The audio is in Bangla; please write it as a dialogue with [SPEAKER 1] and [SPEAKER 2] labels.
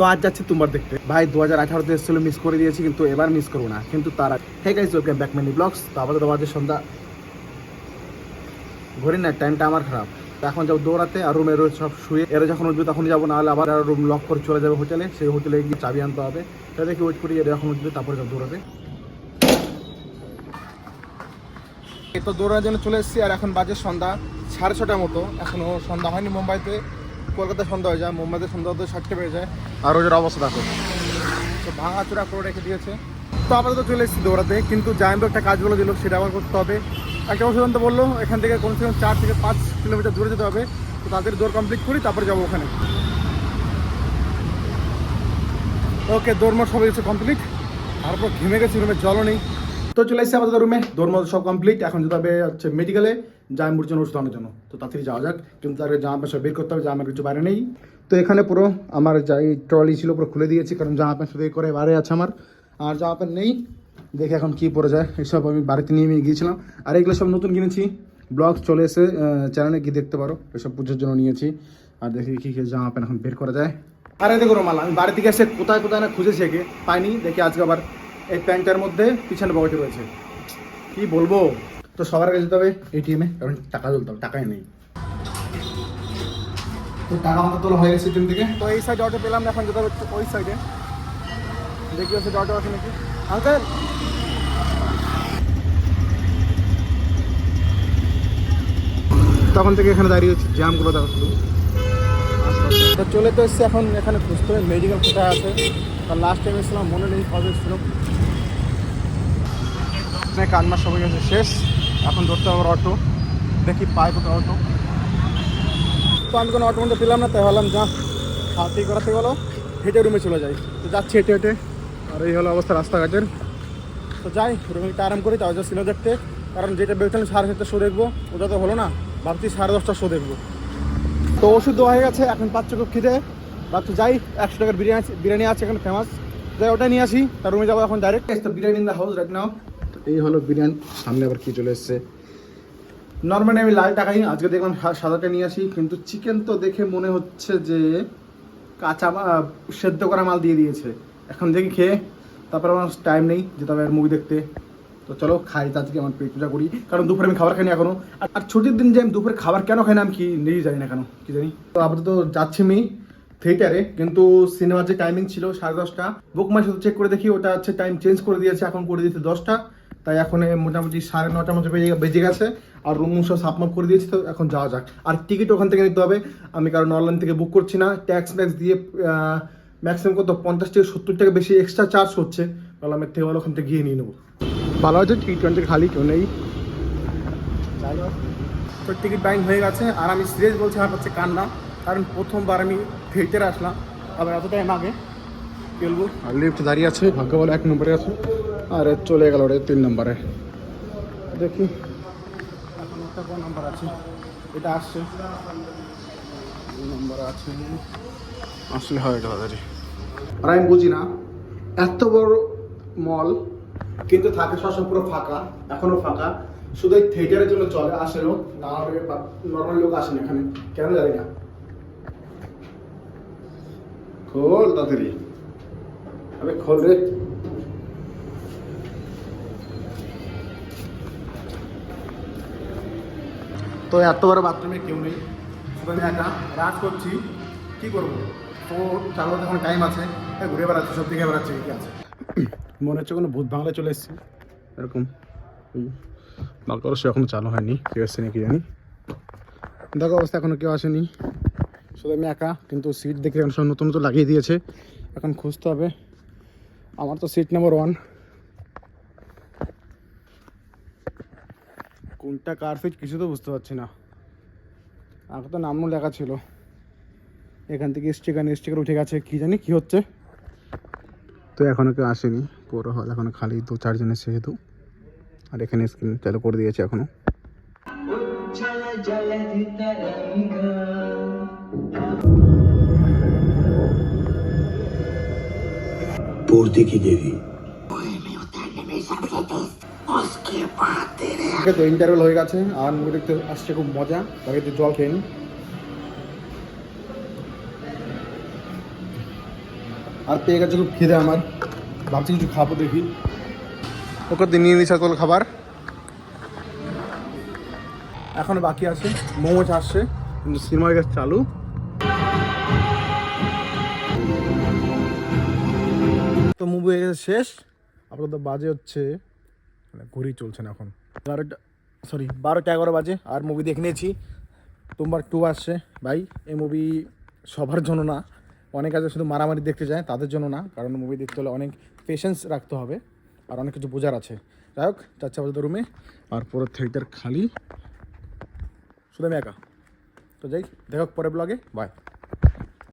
[SPEAKER 1] তো আজ যাচ্ছি তোমার দেখতে ভাই 2018-তে এসেছিল, মিস করে দিয়েছি, কিন্তু এবার মিস করবো না। কিন্তু তারা hey guys, welcome back my new blogs. তো আপাতত বাজে সন্ধ্যা, ঘড়ি না টাইমটা আমার খারাপ। তো এখন যাবো দৌড়াতে, আর রুমে রোজ সব শুয়ে, এরা যখন উঠবে তখন যাবো, নাহলে আবার রুম লক করে চলে যাবে হোটেলে। সেই হোটেলে গিয়ে চাবি আনতে হবে। তাই দেখি ওয়েট করি, এরা যখন উঠবে তারপরে যাবো দৌড়াতে। এই তো দৌড়ানোর জন্য চলে এসেছি, আর এখন বাজে সন্ধ্যা 6:30 মতো। এখনও সন্ধ্যা হয়নি। মুম্বাইতে, কলকাতায় সন্ধ্যা হয়ে যায়, মুম্বাইতে সন্ধ্যা হতে 7টা বেজে যায়। আর রোজের অবস্থা দেখো, তো ভাঙাচোরা করে রেখে দিয়েছে। তো আপাতত চলে এসেছি দৌড়াতে, কিন্তু জায়াম্বু একটা কাজ বলে দিল, সেটা আবার করতে হবে। একটা সিদ্ধান্ত বললো, এখান থেকে কমসে কম 4 থেকে 5 কিলোমিটার দূরে যেতে হবে। তো তাদের দৌড় কমপ্লিট করি, তারপরে যাবো ওখানে। ওকে, দৌড় সবাই হচ্ছে কমপ্লিট। তারপর ঘেমে গেছি, রুমে জলও নেই। তো চলে এসেছি আমাদের রুমে, দৌড় সব কমপ্লিট। এখন যেতে হবে হচ্ছে মেডিকেলে, জায়াম্বুর জন্য ওষুধ আনার জন্য। তো তাড়াতাড়ি যাওয়া যাক, কিন্তু তার জামা প্যান্ট সব বের করতে হবে, জামার কিছু বাইরে নেই। তো এখানে পুরো আমার যাই ট্রলি ছিল পুরো খুলে দিয়েছি, কারণ জামা প্যান্ট শুধু করে বাইরে আছে আমার, আর জামা প্যান্ট নেই। দেখে এখন কী পরে যায়, এসব আমি বাড়িতে নিয়ে গিয়েছিলাম। আর এগুলো সব নতুন কিনেছি, ব্লগ চলে এসে চ্যানেলে গিয়ে দেখতে পারো। এসব পুজোর জন্য নিয়েছি। আর দেখি কী কী জামা প্যান্ট এখন বের করা যায়। আরে দেখো রোমাল, আমি বাড়ি থেকে এসে কোথায় কোথায় না খুঁজেছি, একে পাইনি। দেখি আজকে আবার এই প্যান্টটার মধ্যে পিছনে পকেটে রয়েছে। কি বলবো, তো সবার আগে যেতে হবে এটিএমে, কারণ টাকা তুলতে হবে, টাকাই নেই। তো টাকা আমাদের তোলা হয়ে গেছে এটিএম থেকে। তো এই সাইডে অটো পেলাম না, এখন যেতে হবে ওই সাইডে। দেখি ওই সাইডে অটো আছে নাকি। আঙ্কেল, তখন থেকে এখানে দাঁড়িয়ে হচ্ছে, জ্যামগুলো দেখো শুধু। তো চলে তো এসছে, এখন এখানে খুঁজতে হবে মেডিকেল কোথায় আছে। আর লাস্ট টাইম এসেছিলাম, মনে নেই কবে এসেছিলাম। কান্না সবাই গেছে শেষ, এখন ধরতে হবে অটো। দেখি পাই কোথাও অটো। তো আমি কোনো অটো মধ্যে পেলাম না, তাই ভাবলাম যা হাতি করাতে গেলো, হেঁটে রুমে চলে যাই। তো যাচ্ছি হেঁটে হেঁটে, আর এই হলো অবস্থা রাস্তাঘাটের। তো যাই রুমে একটু আরাম করি, তাও যা সিনেমা দেখতে। কারণ যেটা বেরোচ্ছিলাম 7:30 শো দেখবো, ওটা তো হলো না, ভাবছি 10:30 শো দেখবো। তো ওষুধ দেওয়া হয়ে গেছে, এখন পাচ্ছ খুব খিদে। ভাবছি যাই 100 টাকার বিরিয়ানি আছে এখানে ফেমাস, যাই ওটা নিয়ে আসি। তার রুমে যাবো এখন ডাইরেক্ট। তো biryani in the house right now. এই হলো বিরিয়ানি, সামনে আবার কি চলে এসছে। নর্মালি আমি লাল টাকাই, আজকে দেখলাম সাদাটা নিয়ে আসি। কিন্তু চিকেন তো দেখে মনে হচ্ছে যে কাঁচা সেদ্ধ করা মাল দিয়ে দিয়েছে। এখন দেখি খেয়ে, তারপর আমার টাইম নেই যেতে হবে মুভি দেখতে। তো চলো খাই, তাদেরকে আমার পেট পূজা করি, কারণ দুপুরে আমি খাবার খাইনি এখনো। আর ছুটির দিন যে আমি দুপুরে খাবার কেন খাই না, আমি কি নিজেই জানি না কেন, কি জানি। তো আপাতত যাচ্ছি আমি থিয়েটারে, কিন্তু সিনেমার যে টাইমিং ছিল 10:30, বুক মাই সাথে চেক করে দেখি ওটা হচ্ছে টাইম চেঞ্জ করে দিয়েছে, এখন করে দিয়েছে 10টা। তাই এখন মোটামুটি 9:30 মতো বেজে গেছে। আর রুম সব সাবমার্ক করে দিয়েছি। তো এখন যাওয়া যাক। আর টিকিট ওখান থেকে নিতে হবে আমি, কারণ অনলাইন থেকে বুক করছি না। ট্যাক্স দিয়ে ম্যাক্সিমাম কত 50 থেকে 70 টাকা বেশি এক্সট্রা চার্জ হচ্ছে। তাহলে আমি থেকে ভালো ওখান থেকে গিয়ে নিয়ে নেবো। ভালো হয়েছে T20 খালি কেউ নেই। তো টিকিট বাইং হয়ে গেছে, আর আমি সিরিয়াস বলছি, আমার হচ্ছে কান্না। কারণ প্রথমবার আমি থিয়েটারে আসলাম, আবার এত টাইম আগে বলবো। আর লিফট দাঁড়িয়ে আছে, ভাগ্য বলে 1 নম্বরে আছে, আর চলে গেল ওটা 3 নম্বরে। দেখি এখন একটা কোন নাম্বার আছে, এটা আসছে 2 নম্বর আছে, আসলে হয় এটা তাড়াতাড়ি। আর আমি বুঝি না, এত বড় মল কিন্তু থাকে সবসময় পুরো ফাঁকা, এখনো ফাঁকা। শুধু এই থিয়েটারের জন্য চলে, আসেও না হলে নর্মাল লোক আসেন এখানে, কেন জানি না। খোল তাড়াতাড়ি, আরে খোল রে। তো এত বড় বাথরুমে কেউ নেই, শুধু আমি একা রাজ করছি, কি করবো। তো চালু এখন টাইম আছে, ঘুরে বেড়াচ্ছি, সব দিকে বেড়াচ্ছি, কি আছে। মনে হচ্ছে কোনো ভূত বাংলায় চলে এসেছি এরকম। বাংলা সে এখনো চালু হয়নি, কেউ এসছে নাকি জানি। দেখো অবস্থা, এখনো কেউ আসেনি, শুধু আমি একা। কিন্তু সিট দেখে এখন সব নতুন নতুন লাগিয়ে দিয়েছে, এখন খুঁজতে হবে। আমার তো সিট নাম্বার 1, কোনটা কার সিট কিছু তো বুঝতে পারছি না। আগে তো নামও লেখা ছিল, এখান থেকে স্টিকার উঠে গেছে, কি জানি কি হচ্ছে। তো এখনো কেউ আসেনি, পুরো হল এখনো খালি, 2-4 জন এসে যেহেতু। আর এখানে স্ক্রিন চালু করে দিয়েছে এখনো। পড়তে কি দেবী তো ইন্টারভেল হয়ে গেছে, আর মুভি দেখতে আসছে, খুব মজা। তাকে একটু জল খেয়ে নি। আর পেয়ে গেছে খুব খিদে আমার, ভাবছি কিছু খাবো দেখি। ওকে দিয়ে নিয়ে নিস সকল খাবার। এখনো বাকি আছে, মোমোজ আসছে কিন্তু সিনেমার গ্যাস চালু। তো মুভি হয়ে গেছে শেষ। আপাতত বাজে হচ্ছে, মানে ঘড়ি চলছে না এখন 12টা 11 বাজে। আর মুভি দেখে নিয়েছি, তোমার 2 আসছে। ভাই এই মুভি সবার জন্য না, অনেক আছে শুধু মারামারি দেখতে যায় তাদের জন্য না, কারণ মুভি দেখতে হলে অনেক পেশেন্স রাখতে হবে আর অনেক কিছু বোঝার আছে। যাই হোক, যাচ্ছে আপাতত রুমে, আর পুরো থিয়েটার খালি, শুধু আমি একা। তো যাই, দেখো পরের ব্লগে, বাই।